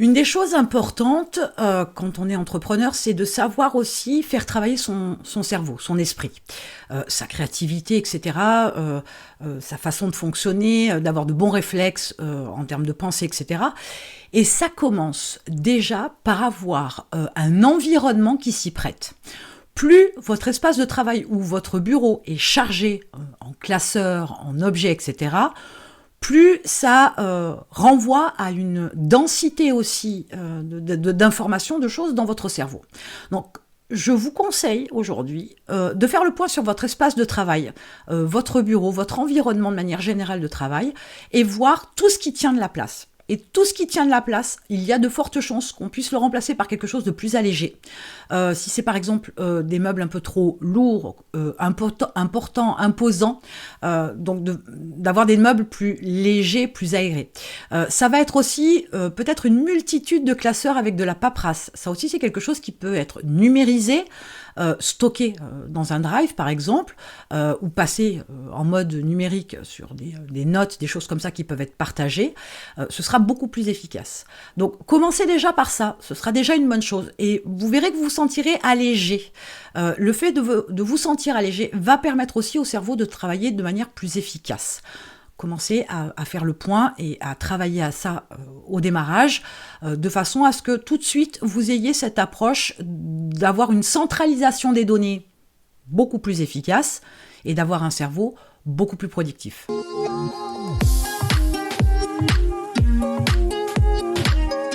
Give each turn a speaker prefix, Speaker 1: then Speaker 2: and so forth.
Speaker 1: Une des choses importantes, quand on est entrepreneur, c'est de savoir aussi faire travailler son cerveau, son esprit, sa créativité et cetera, sa façon de fonctionner, d'avoir de bons réflexes, en termes de pensée et cetera. Et ça commence déjà par avoir, un environnement qui s'y prête. Plus votre espace de travail ou votre bureau est chargé, en classeurs, en objets et cetera, plus ça renvoie à une densité aussi d'informations, de choses dans votre cerveau. Donc, je vous conseille aujourd'hui de faire le point sur votre espace de travail, votre bureau, votre environnement de manière générale de travail, et voir tout ce qui tient de la place. Et tout ce qui tient de la place, il y a de fortes chances qu'on puisse le remplacer par quelque chose de plus allégé. Si c'est par exemple des meubles un peu trop lourds, importants, imposants, donc d'avoir des meubles plus légers, plus aérés. Ça va être aussi peut-être une multitude de classeurs avec de la paperasse. Ça aussi, c'est quelque chose qui peut être numérisé, stocké dans un drive par exemple, ou passé en mode numérique sur des notes, des choses comme ça qui peuvent être partagées, ce sera beaucoup plus efficace. Donc commencez déjà par ça, ce sera déjà une bonne chose, et vous verrez que vous vous sentirez allégé. Le fait de vous sentir allégé va permettre aussi au cerveau de travailler de manière plus efficace. Commencez à faire le point et à travailler à ça au démarrage, de façon à ce que tout de suite vous ayez cette approche d'avoir une centralisation des données beaucoup plus efficace et d'avoir un cerveau beaucoup plus productif.